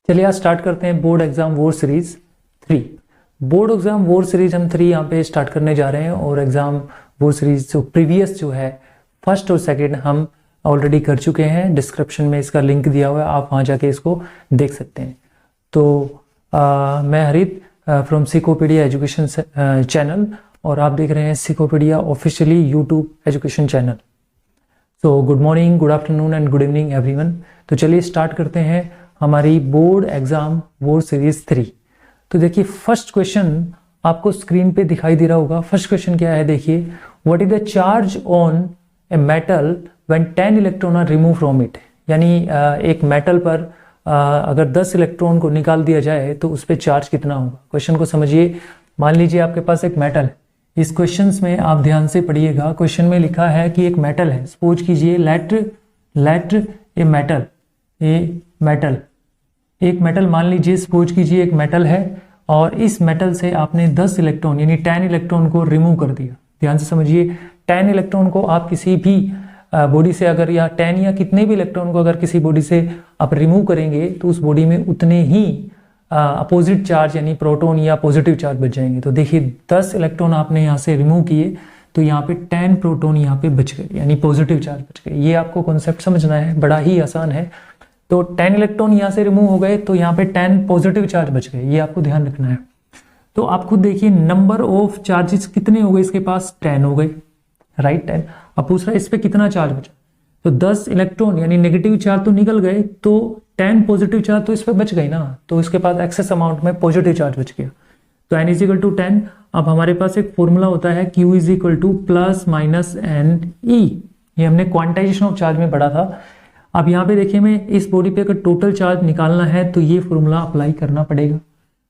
चलिए आज स्टार्ट करते हैं बोर्ड एग्जाम वोर सीरीज 3। बोर्ड एग्जाम वोर सीरीज हम 3 यहाँ पे स्टार्ट करने जा रहे हैं और एग्जाम वोर सीरीज जो प्रीवियस जो है फर्स्ट और सेकंड हम ऑलरेडी कर चुके हैं। डिस्क्रिप्शन में इसका लिंक दिया हुआ है, आप वहाँ जाके इसको देख सकते हैं। तो मैं हरित फ्रॉम सिकोपीडिया एजुकेशन चैनल और आप देख रहे हैं सिकोपीडिया officially YouTube education channel. So good morning, good afternoon and good evening everyone. तो चलिए स्टार्ट करते हैं हमारी बोर्ड एग्जाम वोर सीरीज 3। तो देखिए फर्स्ट क्वेश्चन आपको स्क्रीन पे दिखाई दे रहा होगा। फर्स्ट क्वेश्चन क्या है, देखिए what is the charge on a metal when 10 electron are remove from it. यानी एक मेटल पर अगर 10 इलेक्ट्रॉन को निकाल दिया जाए तो उस पर चार्ज कितना होगा। क्वेश्चन को समझिए। मान लीजिए आपके पास एक मेटल है। इस क्वेश्चन में आप ध्यान से पढ़िएगा। क्वेश्चन में लिखा है कि एक मेटल है। सपोज कीजिए लेट ए मेटल एक मेटल मान लीजिए, सपोज कीजिए एक मेटल है और इस मेटल से आपने 10 इलेक्ट्रॉन यानी 10 इलेक्ट्रॉन को रिमूव कर दिया। ध्यान से समझिए, 10 इलेक्ट्रॉन को आप किसी भी बॉडी से अगर या 10 या कितने भी इलेक्ट्रॉन को अगर किसी बॉडी से आप रिमूव करेंगे तो उस बॉडी में उतने ही अपोजिट चार्ज यानी प्रोटॉन या पॉजिटिव चार्ज बच जाएंगे। तो देखिए 10 इलेक्ट्रॉन आपने यहाँ से रिमूव किए तो यहाँ पे 10 प्रोटॉन यहाँ पे बच गए यानी पॉजिटिव चार्ज बच गए। ये आपको कॉन्सेप्ट समझना है, बड़ा ही आसान है। तो 10 इलेक्ट्रॉन यहाँ से रिमूव हो गए तो यहाँ पे 10 पॉजिटिव चार्ज बच गए, ये आपको ध्यान रखना है। तो आप खुद देखिए नंबर ऑफ चार्जेस कितने हो गए, इसके पास 10 हो गए, राइट 10। अब पूछ रहा है इस पे कितना चार्ज बचा। तो 10 इलेक्ट्रॉन यानी नेगेटिव चार्ज तो निकल गए, तो 10 पॉजिटिव चार्ज तो इस पे बच गई ना, तो इसके पास एक्सेस अमाउंट में पॉजिटिव चार्ज बच गया। तो n इज इक्वल टू 10। अब हमारे पास एक फॉर्मूला होता है Q is equal to plus minus N E. ये हमने क्वांटाइजेशन ऑफ चार्ज में पढ़ा था। अब यहाँ पे देखिए मैं इस बॉडी पे अगर टोटल चार्ज निकालना है तो ये फॉर्मूला अप्लाई करना पड़ेगा।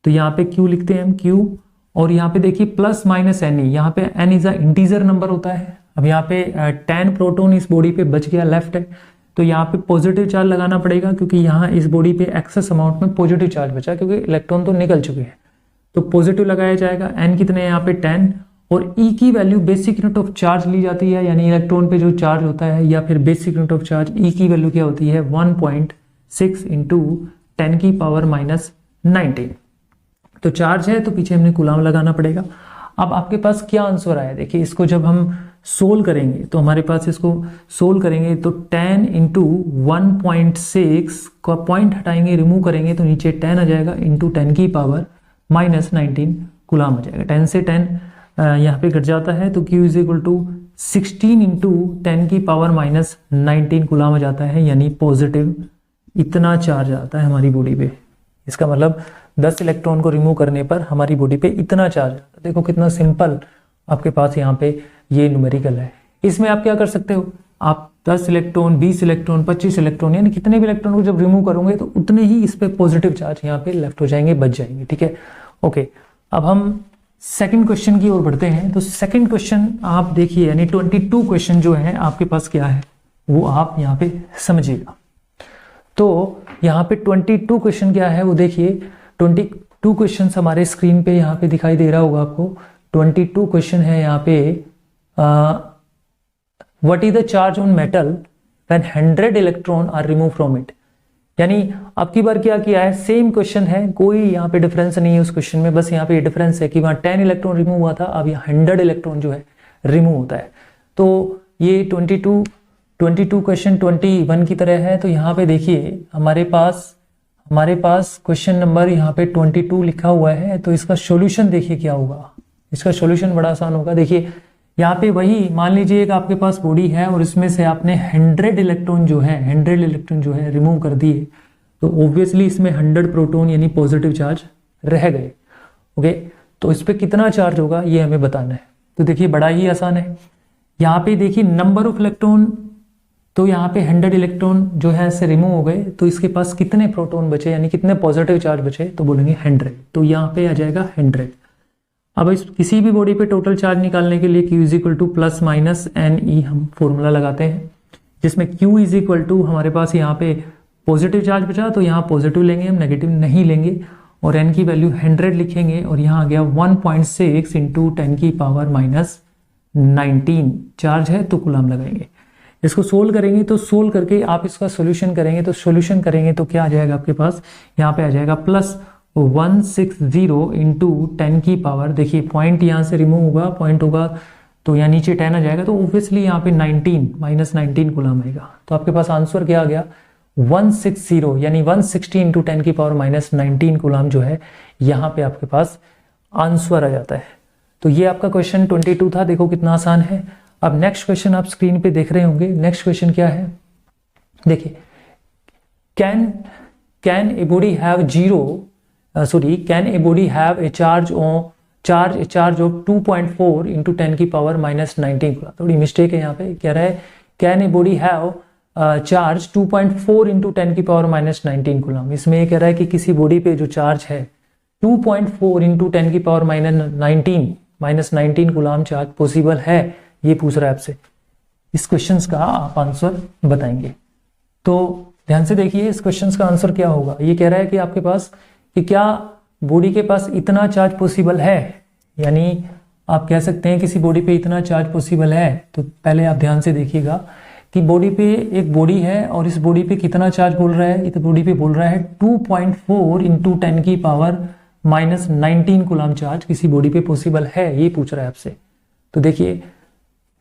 तो यहाँ पे Q लिखते हैं हम Q, और यहाँ पे देखिए प्लस माइनस एन ई। यहाँ पे n is a integer number होता है। अब यहाँ पे 10 प्रोटॉन इस बॉडी पे बच गया, लेफ्ट है, तो यहाँ पे पॉजिटिव चार्ज लगाना पड़ेगा क्योंकि यहाँ इस बॉडी पे एक्सेस अमाउंट में पॉजिटिव चार्ज बचा क्योंकि इलेक्ट्रॉन तो निकल चुके हैं। तो पॉजिटिव लगाया जाएगा। n कितने हैं यहाँ पे 10, और E की value basic unit of charge ली जाती है यानी इलेक्ट्रॉन पे जो चार्ज होता है या फिर basic unit of charge E की वैल्यू क्या होती है 1.6 इंटू 10 की पावर माइनस 19। तो चार्ज है तो पीछे हमने कूलाम लगाना पड़ेगा। अब आपके पास क्या आंसर आया, देखिए इसको जब हम सोल्व करेंगे तो हमारे पास इसको सोल्व करेंगे तो 10 इंटू 1.6 का पॉइंट हटाएंगे, रिमूव करेंगे तो नीचे 10 आ जाएगा इंटू 10 की पावर माइनस 19 कूलाम आ जाएगा। 10 से 10 यहाँ पे घट जाता है तो Q is equal to 16 into 10 की पावर माइनस 19 कूलाम आ जाता है यानी पॉजिटिव इतना चार्ज आता है हमारी बॉडी पे। इसका मतलब 10 इलेक्ट्रॉन को रिमूव करने पर हमारी बॉडी पे इतना चार्ज आता है। देखो कितना सिंपल आपके पास यहाँ पे ये न्यूमेरिकल है। इसमें आप क्या कर सकते हो, आप 10 इलेक्ट्रॉन 20 इलेक्ट्रॉन 25 इलेक्ट्रॉन यानी कितने भी इलेक्ट्रॉन को जब रिमूव करोगे तो उतने ही इस पे पॉजिटिव चार्ज यहाँ पे लेफ्ट हो जाएंगे, बच जाएंगे, ठीक है। ओके, अब हम सेकंड क्वेश्चन की ओर बढ़ते हैं। तो सेकंड क्वेश्चन आप देखिए यानी 22 क्वेश्चन जो है आपके पास क्या है वो आप यहाँ पे समझिएगा। तो यहाँ पे 22 क्वेश्चन क्या है वो देखिए। 22 क्वेश्चन हमारे स्क्रीन पे यहाँ पे दिखाई दे रहा होगा आपको। 22 क्वेश्चन है यहाँ पे what is the charge on metal when 100 electron are remove from it. यानी अब की बार क्या किया है, सेम क्वेश्चन है, कोई यहाँ पे डिफरेंस नहीं है उस क्वेश्चन में, बस यहाँ पे डिफरेंस है कि वहाँ 10 इलेक्ट्रॉन रिमूव हुआ था, अब यहाँ 100 इलेक्ट्रॉन जो है रिमूव होता है। तो ये 22 क्वेश्चन 21 की तरह है। तो यहाँ पे देखिए हमारे पास क्वेश्चन नंबर यहाँ पे 22 लिखा हुआ है। तो इसका सोल्यूशन देखिए क्या होगा। इसका सोल्यूशन बड़ा आसान होगा। देखिए यहाँ पे वही मान लीजिए एक आपके पास बॉडी है और इसमें से आपने 100 इलेक्ट्रॉन जो है रिमूव कर दिए, तो ऑब्वियसली इसमें 100 प्रोटॉन यानी पॉजिटिव चार्ज रह गए। ओके, तो इस पे कितना चार्ज होगा ये हमें बताना है। तो देखिए बड़ा ही आसान है। यहाँ पे देखिए नंबर ऑफ इलेक्ट्रॉन, तो यहाँ पे 100 इलेक्ट्रॉन जो है इससे रिमूव हो गए, तो इसके पास कितने प्रोटॉन बचे यानी कितने पॉजिटिव चार्ज बचे, तो बोलेंगे 100। तो यहाँ पे आ जाएगा 100। अब इस किसी भी बॉडी पे टोटल चार्ज निकालने के लिए Q is equal to plus minus N E हम फॉर्मूला लगाते हैं, जिसमें Q इज इक्वल टू हमारे पास यहाँ पे पॉजिटिव चार्ज बचा तो यहाँ पॉजिटिव लेंगे हम, नेगेटिव नहीं लेंगे, और n की वैल्यू 100 लिखेंगे और यहाँ आ गया 1.6 इंटू 10 की पावर माइनस 19 चार्ज है तो कूलाम लगाएंगे। इसको सोल्व करेंगे तो सोल्व करके आप इसका सोल्यूशन करेंगे तो सोल्यूशन करेंगे तो क्या आ जाएगा आपके पास, यहाँ पे आ जाएगा प्लस 160 इंटू 10 की पावर, देखिए पॉइंट यहाँ से रिमूव होगा, पॉइंट होगा तो यहाँ नीचे 10 आ जाएगा, तो ऑब्वियसली यहाँ पे 19 माइनस 19 कूलम आएगा। तो आपके पास आंसर क्या आ गया, 160 यानी 160 इंटू 10 की पावर माइनस 19 कूलम जो है यहाँ पे आपके पास आंसर आ जाता है। तो ये आपका क्वेश्चन 22 था, देखो कितना आसान है। अब नेक्स्ट क्वेश्चन आप स्क्रीन पे देख रहे होंगे। नेक्स्ट क्वेश्चन क्या है, देखिए can a body have can a body have a charge of 2.4 into 10 की पावर माइनस 19 कूलम। थोड़ी मिस्टेक है यहाँ पे, कह रहा है can a body have charge 2.4 into 10 की पावर माइनस 19 कूलम। इसमें ये कह रहा है कि किसी बॉडी पे जो चार्ज है 2.4 इंटू 10 की power minus 19 coulomb charge possible है, ये पूछ रहा है आपसे। इस क्वेश्चन का आप आंसर बताएंगे। तो ध्यान से देखिए इस क्वेश्चन का आंसर क्या होगा। ये कह रहा है कि आपके पास कि क्या बॉडी के पास इतना चार्ज पॉसिबल है, यानी आप कह सकते हैं किसी बॉडी पे इतना चार्ज पॉसिबल है। तो पहले आप ध्यान से देखिएगा कि बॉडी पे एक बॉडी है और इस बॉडी पे कितना चार्ज बोल रहा है, इस बॉडी पे बोल रहा है 2.4 इंटू 10 की पावर माइनस 19 कूलम चार्ज किसी बॉडी पे पॉसिबल है, ये पूछ रहा है आपसे। तो देखिए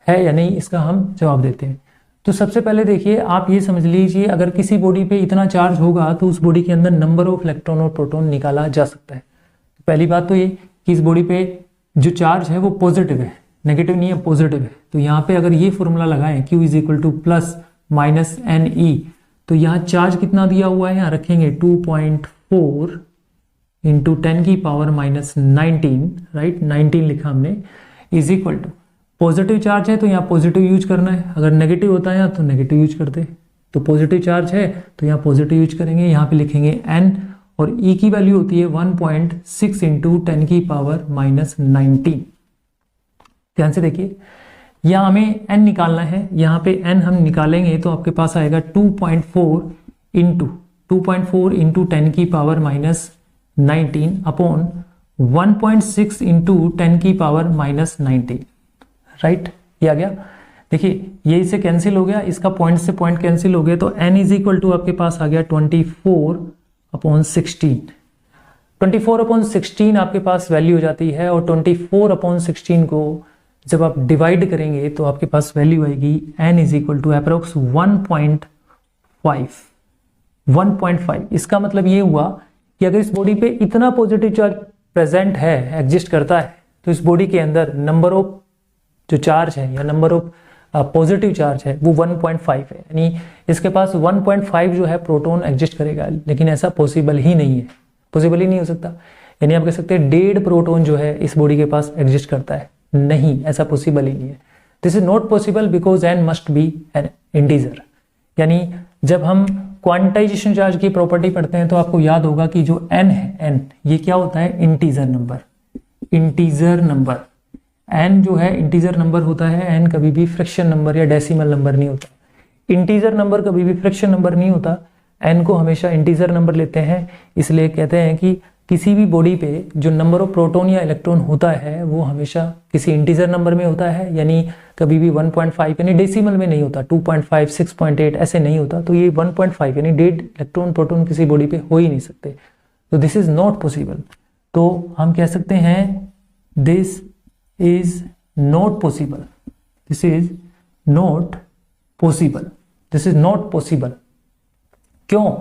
है या नहीं, इसका हम जवाब देते हैं। तो सबसे पहले देखिए आप ये समझ लीजिए, अगर किसी बॉडी पे इतना चार्ज होगा तो उस बॉडी के अंदर नंबर ऑफ इलेक्ट्रॉन और प्रोटॉन निकाला जा सकता है। पहली बात तो ये कि इस बॉडी पे जो चार्ज है वो पॉजिटिव है, नेगेटिव नहीं है, पॉजिटिव है। तो यहाँ पे अगर ये फॉर्मूला लगाएं Q is equal to plus minus NE, तो यहाँ चार्ज कितना दिया हुआ है, यहाँ रखेंगे 2.4 इंटू 10 की पावर माइनस 19, राइट 19 लिखा हमने, is equal to positive charge है तो यहाँ पॉजिटिव यूज करना है, अगर नेगेटिव होता है तो नेगेटिव यूज करते। तो पॉजिटिव चार्ज है तो यहाँ पॉजिटिव यूज करेंगे, यहाँ पे लिखेंगे n और E की वैल्यू होती है 1.6 इंटू 10 की पावर माइनस 19। ध्यान से देखिए यहाँ हमें n निकालना है, यहाँ पे n हम निकालेंगे तो आपके पास आएगा 2.4 इंटू 10 की पावर माइनस 19 अपॉन 1.6 इंटू 10 की पावर माइनस 19, राइट ये आ गया। देखिए ये इसे कैंसिल हो गया, इसका पॉइंट से पॉइंट कैंसिल हो गया, तो n इज इक्वल टू आपके पास आ गया 24/16। 24/16 आपके पास वैल्यू हो जाती है, और 24/16 को जब आप डिवाइड करेंगे तो आपके पास वैल्यू आएगी n is equal to approx 1.5। इसका मतलब ये हुआ कि अगर इस बॉडी पे इतना पॉजिटिव चार्ज प्रेजेंट है, एग्जिस्ट करता है, तो इस बॉडी के अंदर नंबर ऑफ जो चार्ज है या नंबर ऑफ पॉजिटिव चार्ज है वो 1.5 है, यानी इसके पास 1.5 जो है प्रोटॉन एग्जिस्ट करेगा। लेकिन ऐसा पॉसिबल ही नहीं है, पॉसिबल ही नहीं हो सकता। यानी आप कह सकते हैं 1.5 प्रोटॉन जो है इस बॉडी के पास एग्जिस्ट करता है, नहीं ऐसा पॉसिबल ही नहीं है। This is not possible because n must be N integer. यानी जब हम क्वांटाइजेशन चार्ज की प्रॉपर्टी पढ़ते हैं तो आपको याद होगा कि जो n है, n ये क्या होता है, integer number. Integer number n जो है इंटीजर नंबर होता है, n कभी भी फ्रैक्शन नंबर या डेसिमल नंबर नहीं होता। इंटीजर नंबर कभी भी फ्रैक्शन नंबर नहीं होता, n को हमेशा इंटीजर नंबर लेते हैं। इसलिए कहते हैं कि किसी भी बॉडी पे जो नंबर ऑफ प्रोटॉन या इलेक्ट्रॉन होता है वो हमेशा किसी इंटीजर नंबर में होता है, यानी कभी भी 1.5 यानी डेसिमल में नहीं होता, 2.5 6.8 ऐसे नहीं होता। तो ये 1.5 यानी 1.5 इलेक्ट्रॉन प्रोटॉन किसी बॉडी पे हो ही नहीं सकते। तो दिस इज नॉट पॉसिबल। तो हम कह सकते हैं this is not possible, this is not possible, this is not possible. क्यों?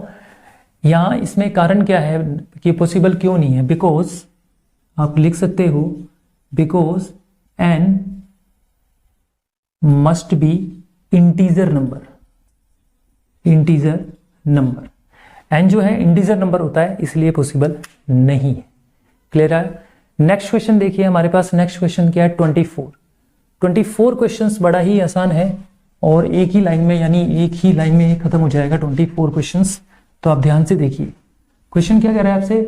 यहां इसमें कारण क्या है कि पॉसिबल क्यों नहीं है? बिकॉज आप लिख सकते हो because n must be integer number. Integer number n जो है इंटीजर नंबर होता है, इसलिए पॉसिबल नहीं है। क्लियर है? नेक्स्ट क्वेश्चन देखिए हमारे पास। नेक्स्ट क्वेश्चन क्या है? 24 क्वेश्चंस बड़ा ही आसान है और एक ही लाइन में, यानी एक ही लाइन में खत्म हो जाएगा 24 क्वेश्चंस। तो आप ध्यान से देखिए क्वेश्चन क्या कह रहा है आपसे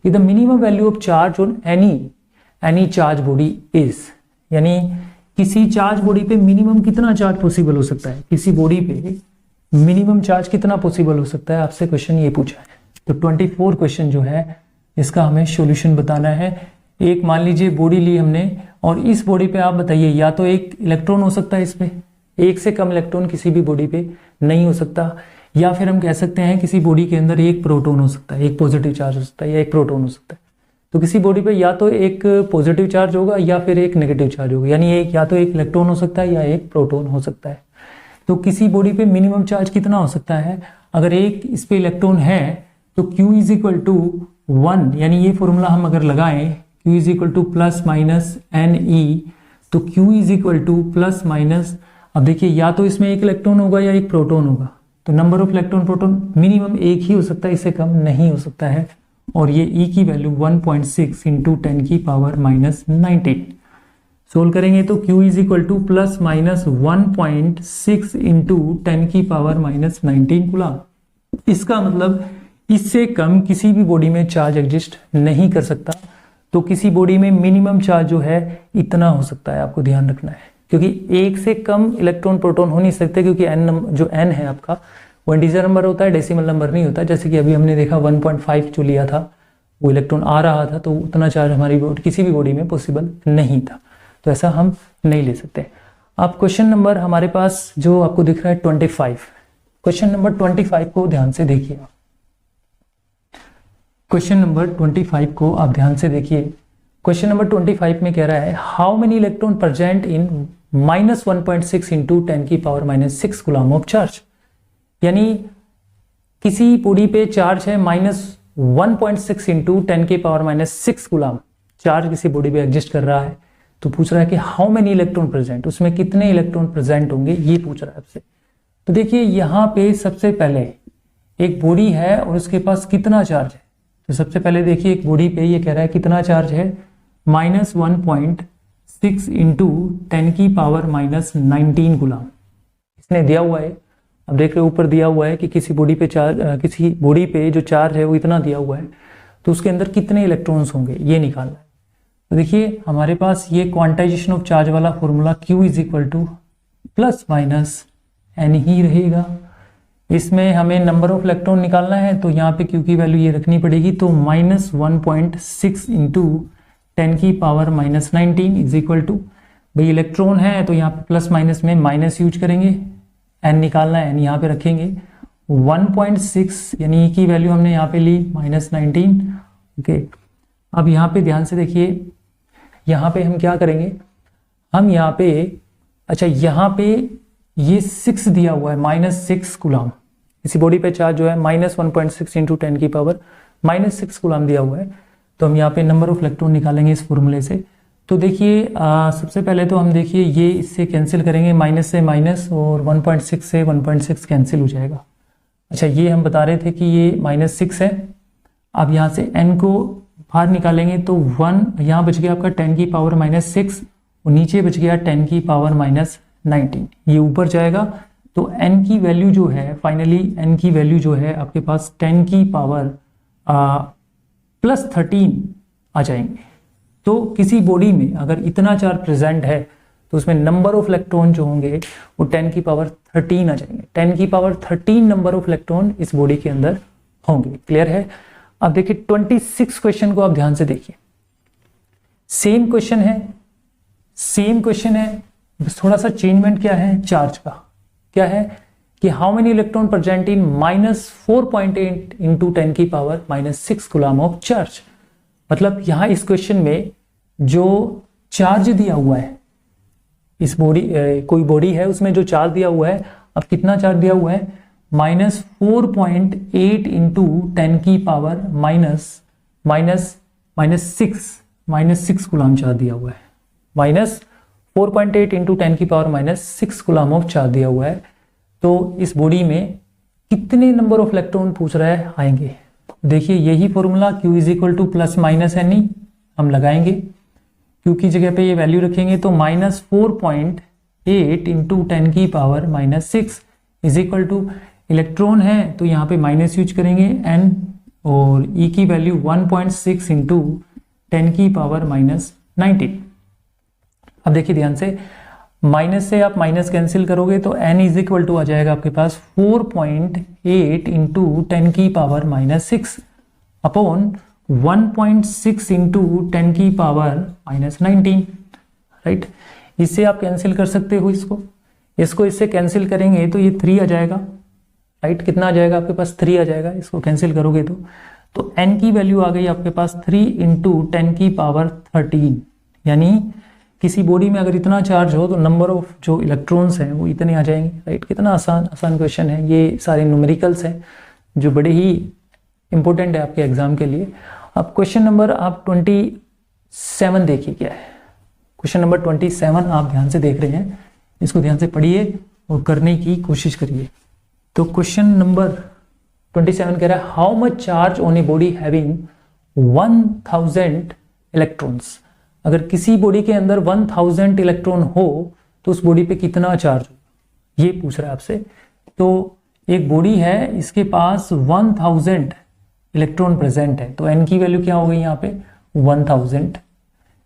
कि the minimum value of charge on any charge body is, यानी किसी चार्ज बॉडी पे मिनिमम कितना चार्ज पॉसिबल हो सकता है, किसी बॉडी पे मिनिमम चार्ज कितना पॉसिबल हो सकता है, आपसे क्वेश्चन ये पूछा है। तो 24 क्वेश्चन जो है इसका हमें सॉल्यूशन बताना है। एक मान लीजिए बॉडी ली हमने और इस बॉडी पे आप बताइए या तो एक इलेक्ट्रॉन हो सकता है इस पे, एक से कम इलेक्ट्रॉन किसी भी बॉडी पे नहीं हो सकता, या फिर हम कह सकते हैं किसी बॉडी के अंदर एक प्रोटॉन हो सकता है, एक पॉजिटिव चार्ज हो सकता है या एक प्रोटॉन हो सकता है। तो किसी बॉडी पे या तो एक पॉजिटिव चार्ज होगा या फिर एक नेगेटिव चार्ज होगा, यानी एक या तो एक इलेक्ट्रॉन हो सकता है या एक प्रोटॉन हो सकता है। तो किसी बॉडी पे मिनिमम चार्ज कितना हो सकता है? अगर एक इस पे इलेक्ट्रॉन है तो Q इज इक्वल टू 1, यानी ये फॉर्मूला हम अगर लगाएं Q is equal to plus minus NE, तो Q is equal to plus minus, अब देखिए या तो इसमें एक इलेक्ट्रॉन होगा या एक प्रोटॉन होगा, तो number of electron proton minimum एक ही हो सकता है, इससे कम नहीं हो सकता है। और ये E की वैल्यू 1.6 इंटू 10 की पावर माइनस 19। सोल्व करेंगे तो Q is equal to plus minus 1.6 into 10 की पावर माइनस 19 कूलम। इसका मतलब इससे कम किसी भी बॉडी में चार्ज एग्जिस्ट नहीं कर सकता। तो किसी बॉडी में मिनिमम चार्ज जो है इतना हो सकता है, आपको ध्यान रखना है, क्योंकि एक से कम इलेक्ट्रॉन प्रोटॉन हो नहीं सकते, क्योंकि जो n है आपका वो इंटीजर नंबर होता है, डेसिमल नंबर नहीं होता। जैसे कि अभी हमने देखा 1.5 जो लिया था वो इलेक्ट्रॉन आ रहा था, तो उतना चार्ज हमारी किसी भी बॉडी में पॉसिबल नहीं था, तो ऐसा हम नहीं ले सकते। अब क्वेश्चन नंबर हमारे पास जो आपको दिख रहा है 25, क्वेश्चन नंबर 25 को ध्यान से देखिए। क्वेश्चन नंबर 25 को आप ध्यान से देखिए। क्वेश्चन नंबर 25 में कह रहा है how many electron present in minus 1.6 into 10 की power minus 6 coulomb of charge, यानी किसी बॉडी पे चार्ज है माइनस 1.6 इंटू 10 की पावर माइनस 6 कूलम चार्ज किसी बॉडी पे एग्जिस्ट कर रहा है। तो पूछ रहा है कि हाउ मेनी इलेक्ट्रॉन प्रेजेंट, उसमें कितने इलेक्ट्रॉन प्रेजेंट होंगे, ये पूछ रहा है आपसे। तो देखिए यहाँ पे सबसे पहले एक बॉडी है और उसके पास कितना चार्ज है। तो सबसे पहले देखिए एक बॉडी पे ये कह रहा है कितना चार्ज है, माइनस 1.6 इंटू 10 की पावर माइनस 19 कूलम इसने दिया हुआ है। अब देख रहे हो ऊपर दिया हुआ है कि किसी बॉडी पे जो चार्ज है वो इतना दिया हुआ है, तो उसके अंदर कितने इलेक्ट्रॉन्स होंगे ये निकालना है। तो देखिए हमारे पास ये क्वांटाइजेशन ऑफ चार्ज वाला formula Q is equal to plus minus N ही रहेगा। इसमें हमें नंबर ऑफ इलेक्ट्रॉन निकालना है, तो यहाँ पे Q की वैल्यू ये रखनी पड़ेगी, तो माइनस 1.6 इंटू 10 की power minus 19 is equal to, भाई इलेक्ट्रॉन है तो यहाँ पे प्लस माइनस में माइनस यूज करेंगे, N निकालना है, N यहाँ पे रखेंगे 1.6, यानी की वैल्यू हमने यहाँ पे ली माइनस 19। ओके, अब यहाँ पे ध्यान से देखिए, यहाँ पे हम क्या करेंगे, हम यहाँ पे अच्छा यहाँ पे ये 6 दिया हुआ है, माइनस 6 कूलम, इसी बॉडी पे चार्ज जो है माइनस 1.6 इंटू 10 की पावर माइनस 6 कूलम दिया हुआ है। तो हम यहाँ पे नंबर ऑफ इलेक्ट्रॉन निकालेंगे इस फॉर्मूले से। तो देखिए सबसे पहले तो हम देखिए ये इससे कैंसिल करेंगे, माइनस से माइनस, और 1.6 से 1.6 कैंसिल हो जाएगा। अच्छा ये हम बता रहे थे कि ये माइनस 6 है। अब यहाँ से n को बाहर निकालेंगे तो 1 यहाँ बच गया आपका 10 की पावर माइनस 6, और नीचे बच गया 10 की पावर माइनस 19, ये ऊपर जाएगा। तो n की वैल्यू जो है फाइनली n की वैल्यू जो है आपके पास 10 की पावर प्लस 13 आ जाएंगे। तो किसी बॉडी में अगर इतना चार्ज प्रेजेंट है तो उसमें नंबर ऑफ इलेक्ट्रॉन जो होंगे वो 10 की पावर 13 आ जाएंगे। 10 की पावर 13 नंबर ऑफ इलेक्ट्रॉन इस बॉडी के अंदर होंगे। क्लियर है? अब देखिए 26 क्वेश्चन को आप ध्यान से देखिए। सेम क्वेश्चन है, बस थोड़ा सा चेंजमेंट क्या है चार्ज का, क्या है कि how many electron present in minus 4.8 into 10 की power minus 6 coulomb of charge. मतलब यहां इस क्वेश्चन में जो चार्ज दिया हुआ है, इस बॉडी कोई बॉडी है उसमें जो चार्ज दिया हुआ है, अब कितना चार्ज दिया हुआ है, माइनस 4.8 इंटू 10 की पावर माइनस 6 कूलम चार्ज दिया हुआ है। माइनस 4.8 इंटू 10 की power minus 6 coulomb of charge दिया हुआ है। तो इस बॉडी में कितने नंबर ऑफ इलेक्ट्रॉन पूछ रहा है आएंगे। देखिए यही formula Q is equal to plus minus NE हम लगाएंगे, Q की जगह पे ये वैल्यू रखेंगे, तो माइनस 4.8 इंटू 10 की power minus 6 is equal to, electron है तो यहाँ पे माइनस यूज करेंगे N, और E की वैल्यू 1.6 इंटू 10 की पावर माइनस 19। अब देखिए ध्यान से, माइनस से आप माइनस कैंसिल करोगे तो n इज इक्वल टू आ जाएगा आपके पास 4.8 इंटू 10 की पावर माइनस 6 अपॉन 1.6 इंटू 10 की पावर माइनस 19, राइट। इससे आप कैंसिल कर सकते हो इसको, इसको इससे कैंसिल करेंगे तो ये 3 आ जाएगा, राइट। कितना आ जाएगा आपके पास? 3 आ जाएगा, इसको कैंसिल करोगे तो n की वैल्यू आ गई आपके पास 3 इंटू 10 की पावर 13। यानी किसी बॉडी में अगर इतना चार्ज हो तो नंबर ऑफ जो इलेक्ट्रॉन्स हैं वो इतने आ जाएंगे, राइट। कितना आसान क्वेश्चन है, ये सारे न्यूमेरिकल्स हैं जो बड़े ही इंपॉर्टेंट है आपके एग्जाम के लिए। अब क्वेश्चन नंबर आप 27 देखिए क्या है। क्वेश्चन नंबर 27 आप ध्यान से देख रहे हैं, इसको ध्यान से पढ़िए और करने की कोशिश करिए। तो क्वेश्चन नंबर 27 कह रहा है how much charge on a body having 1000 electrons. अगर किसी बॉडी के अंदर 1000 इलेक्ट्रॉन हो तो उस बॉडी पे कितना चार्ज हो, ये पूछ रहा है आपसे। तो एक बॉडी है, इसके पास 1000 इलेक्ट्रॉन प्रेजेंट है, तो n की वैल्यू क्या हो गई यहाँ पे 1000,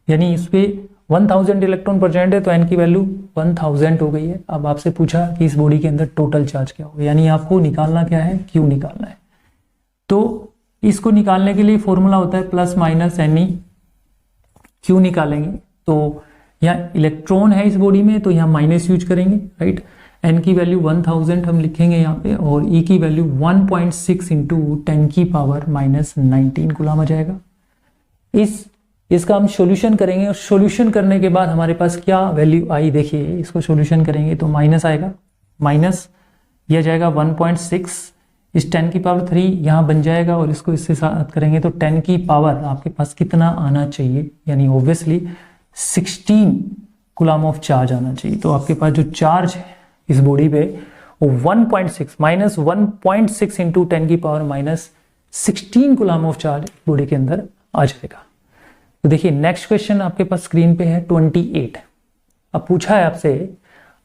यानी इस पे 1000 इलेक्ट्रॉन प्रेजेंट है तो n की वैल्यू 1000 हो गई है। अब आपसे पूछा कि इस बॉडी के अंदर टोटल चार्ज क्या होगा, यानी आपको निकालना क्या है, Q निकालना है। तो इसको निकालने के लिए फॉर्मूला होता है प्लस माइनस NE। Q निकालेंगे तो यहाँ इलेक्ट्रॉन है इस बॉडी में तो यहाँ माइनस यूज करेंगे, राइट। n की वैल्यू 1000 हम लिखेंगे यहाँ पे और E की वैल्यू 1.6 इंटू 10 की पावर माइनस 19 कूलम आ जाएगा। इसका हम सॉल्यूशन करेंगे और सॉल्यूशन करने के बाद हमारे पास क्या वैल्यू आई, देखिए इसको सॉल्यूशन करेंगे तो माइनस आएगा, माइनस यह जाएगा 1.6, इस 10 की पावर 3 यहाँ बन जाएगा और इसको इससे साथ करेंगे तो 10 की पावर आपके पास कितना आना चाहिए, यानी ऑब्वियसली 16 कूलम ऑफ चार्ज आना चाहिए। तो आपके पास जो चार्ज है इस बॉडी पे वो 1.6 माइनस 1.6 इंटू 10 की power minus 16 coulomb of charge body के अंदर आ जाएगा। तो देखिए नेक्स्ट क्वेश्चन आपके पास स्क्रीन पे है 28। अब पूछा है आपसे,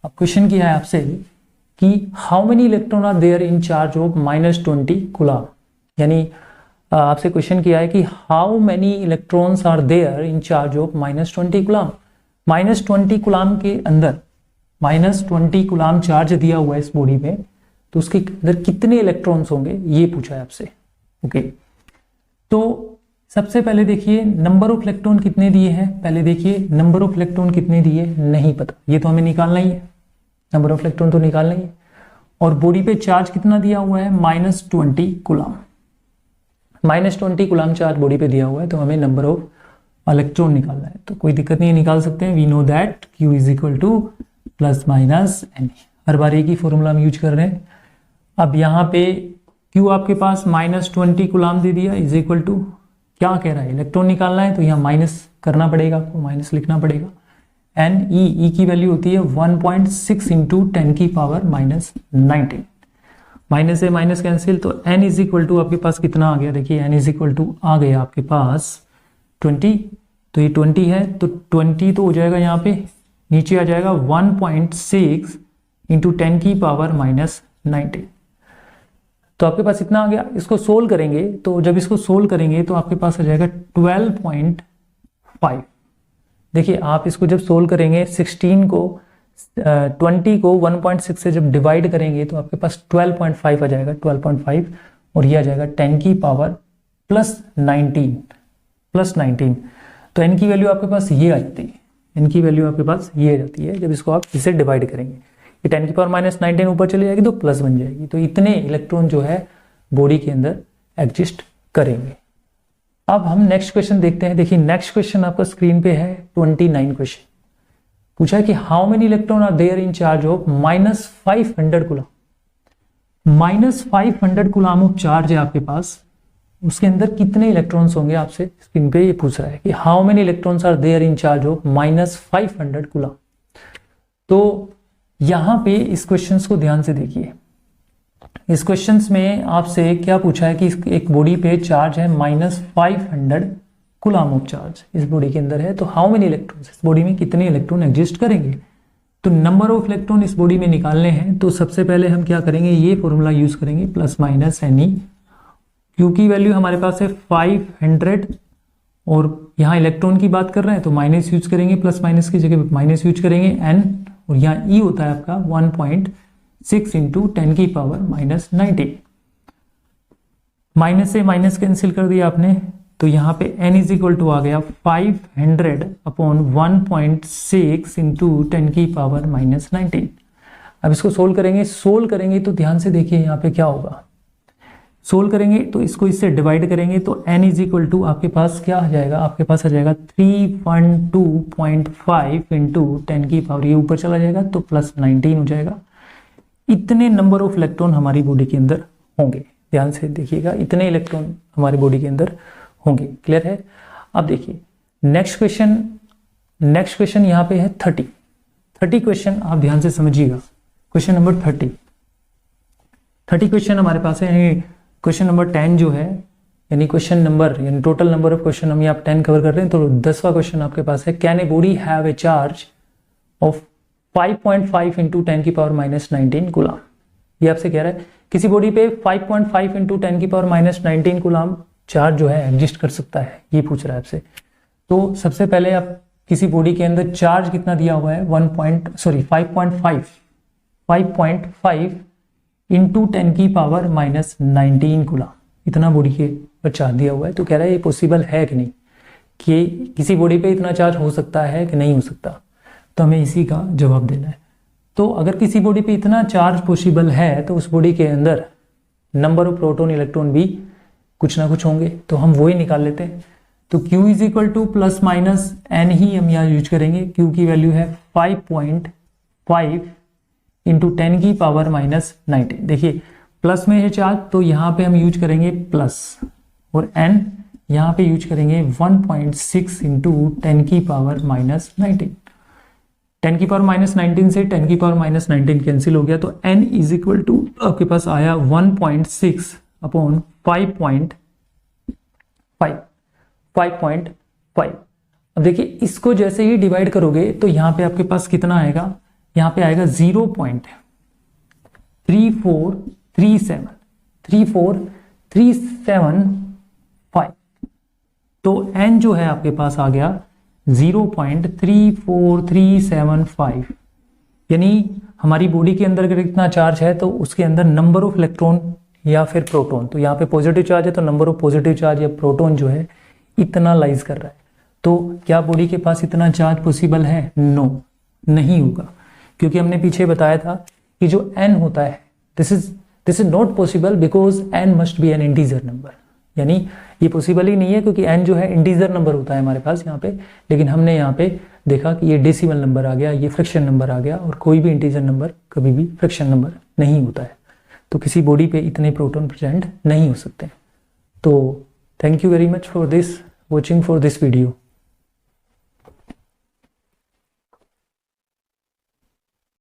अब क्वेश्चन किया है आपसे कि how many electron are there in charge of -20 coulomb. यानी आपसे क्वेश्चन किया है कि how many electrons are there in charge of -20 coulomb. -20 coulomb के अंदर -20 कूलम चार्ज दिया हुआ है इस बॉडी में, तो उसके अंदर कितने इलेक्ट्रॉन्स होंगे ये पूछा है आपसे। ओके, तो सबसे पहले देखिए नंबर ऑफ इलेक्ट्रॉन कितने दिए हैं, पहले देखिए नंबर ऑफ इलेक्ट्रॉन कितने दिए नहीं पता, ये तो हमें निकालना ही है, नंबर ऑफ इलेक्ट्रॉन तो निकालना ही है। और बॉडी पे चार्ज कितना दिया हुआ है -20 कूलम, -20 कूलम चार्ज बॉडी पे दिया हुआ है, तो हमें नंबर ऑफ इलेक्ट्रॉन निकालना है। तो कोई दिक्कत नहीं है, निकाल सकते हैं। We know that Q is equal to plus minus NE, हर बार एक ही फॉर्मूला हम यूज कर रहे हैं। अब यहाँ पे Q आपके पास -20 कूलम दे दिया इज इक्वल टू, क्या कह रहा है इलेक्ट्रॉन निकालना है, तो यहाँ माइनस करना पड़ेगा, आपको माइनस लिखना पड़ेगा। NE की वैल्यू होती है 1.6 इंटू 10 की पावर माइनस 19, माइनस से माइनस कैंसिल, तो N इज इक्वल टू आपके पास कितना आ गया, देखिए N इज इक्वल टू आ गया आपके पास 20, तो ये 20 है तो 20 तो हो जाएगा यहाँ पे नीचे आ जाएगा 1.6 इंटू 10 की पावर माइनस 19, तो आपके पास इतना आ गया। इसको सोल्व करेंगे, तो जब इसको सोल्व करेंगे तो आपके पास आ जाएगा 12.5। देखिए आप इसको जब सोल्व करेंगे 16 को 20 को 1.6 से जब डिवाइड करेंगे तो आपके पास 12.5 आ जाएगा, 12.5, और ये आ जाएगा 10 की पावर प्लस 19, तो n की वैल्यू आपके पास ये आ जाती है, n की वैल्यू आपके पास ये आ जाती है जब इसको आप इसे डिवाइड करेंगे। ये 10 की पावर माइनस 19 ऊपर चली जाएगी तो प्लस बन जाएगी, तो इतने इलेक्ट्रॉन जो है बॉडी के अंदर एग्जिस्ट करेंगे। अब हम नेक्स्ट क्वेश्चन देखते हैं। देखिए नेक्स्ट क्वेश्चन आपका स्क्रीन पे है 29 क्वेश्चन। पूछा है कि how many electron are there in charge of -500 coulomb. -500 coulomb of charge है आपके पास, उसके अंदर कितने इलेक्ट्रॉन्स होंगे, आपसे स्क्रीन पे ये पूछ रहा है कि how many electrons are there in charge of -500 coulomb. तो यहां पे इस क्वेश्चंस को ध्यान से देखिए। इस क्वेश्चंस में आपसे क्या पूछा है कि एक बॉडी पे चार्ज है -500 कूलम ऑफ चार्ज इस बॉडी के अंदर है, तो हाउ मेनी इलेक्ट्रॉन्स, इस बॉडी में कितने इलेक्ट्रॉन एग्जिस्ट करेंगे। तो नंबर ऑफ इलेक्ट्रॉन इस बॉडी में निकालने हैं, तो सबसे पहले हम क्या करेंगे, ये फॉर्मूला यूज करेंगे प्लस माइनस NE। Q की वैल्यू हमारे पास है 500 और यहाँ इलेक्ट्रॉन की बात कर रहे हैं तो माइनस यूज करेंगे, प्लस माइनस की जगह माइनस यूज करेंगे N, और यहाँ E होता है आपका 1.6 इंटू 10 की पावर माइनस 19, माइनस से माइनस कैंसिल कर दिया आपने, तो यहाँ पे N इज इक्वल टू आ गया 500 अपॉन 1.6 इंटू 10 की पावर माइनस 19। अब इसको सोल्व करेंगे तो ध्यान से देखिए यहाँ पे क्या होगा। सोल्व करेंगे तो इसको इससे डिवाइड करेंगे तो n इज इक्वल टू आपके पास क्या आ जाएगा, आपके पास आ जाएगा 312.5 इंटू 10 की पावर, ये ऊपर चला जाएगा तो प्लस 19 हो जाएगा। इतने नंबर ऑफ इलेक्ट्रॉन हमारी बॉडी के अंदर होंगे, ध्यान से देखिएगा, इतने इलेक्ट्रॉन हमारी बॉडी के अंदर होंगे। क्लियर है? अब देखिए नेक्स्ट क्वेश्चन यहाँ पे है 30 क्वेश्चन, आप ध्यान से समझिएगा। क्वेश्चन नंबर 30 क्वेश्चन हमारे पास है, यानी क्वेश्चन नंबर 10 जो है, यानी क्वेश्चन नंबर यानी टोटल नंबर ऑफ क्वेश्चन हम यहाँ 10 कवर कर रहे हैं, तो 10वां क्वेश्चन आपके पास है, can a body have a charge of 5.5 into 10 की पावर माइनस 19 कूलाम। ये आपसे कह रहा है किसी बॉडी पे 5.5 इंटू 10 की पावर माइनस 19 कूलाम चार्ज जो है एग्जिस्ट कर सकता है, ये पूछ रहा है आपसे। तो सबसे पहले आप किसी बॉडी के अंदर चार्ज कितना दिया हुआ है 5.5 इंटू 10 की पावर माइनस 19 कूलाम, इतना बॉडी के पर चार्ज दिया हुआ है। तो कह रहा है ये पॉसिबल है कि नहीं, कि किसी बॉडी पे इतना चार्ज हो सकता है कि नहीं हो सकता, तो हमें इसी का जवाब देना है। तो अगर किसी बॉडी पे इतना चार्ज पॉसिबल है तो उस बॉडी के अंदर नंबर ऑफ प्रोटॉन इलेक्ट्रॉन भी कुछ ना कुछ होंगे, तो हम वही निकाल लेते हैं। तो Q is equal to plus minus n ही हम यहाँ यूज करेंगे। Q की वैल्यू है 5.5 इंटू 10 की पावर माइनस 19। देखिए प्लस में है चार्ज तो यहाँ पे हम यूज करेंगे प्लस, और n यहाँ पे यूज करेंगे 1.6 इंटू 10 की पावर माइनस 19। 10 की पावर माइनस 19 से 10 की पावर माइनस 19 कैंसिल हो गया, तो n इज इक्वल टू आपके पास आया 1.6 अपॉन 5.5। अब देखिए इसको जैसे ही डिवाइड करोगे तो यहाँ पे आपके पास कितना आएगा, यहाँ पे आएगा 0.3437 तो n जो है आपके पास आ गया 0.34375। यानी हमारी बॉडी के अंदर अगर इतना चार्ज है तो उसके अंदर नंबर ऑफ इलेक्ट्रॉन या फिर प्रोटॉन, तो यहाँ पे पॉजिटिव चार्ज है तो नंबर ऑफ पॉजिटिव चार्ज या प्रोटॉन जो है इतना लाइज कर रहा है। तो क्या बॉडी के पास इतना चार्ज पॉसिबल है? नो, नहीं होगा, क्योंकि हमने पीछे बताया था कि जो n होता है this is not possible because n must be N integer number, यानी ये पॉसिबल ही नहीं है क्योंकि n जो है इंटीजर नंबर होता है हमारे पास यहाँ पे, लेकिन हमने यहाँ पे देखा कि ये डेसिमल नंबर आ गया, ये फ्रैक्शन नंबर आ गया, और कोई भी इंटीजर नंबर कभी भी फ्रैक्शन नंबर नहीं होता है। तो किसी बॉडी पे इतने प्रोटॉन प्रेजेंट नहीं हो सकते। तो thank you very much for this watching for this video.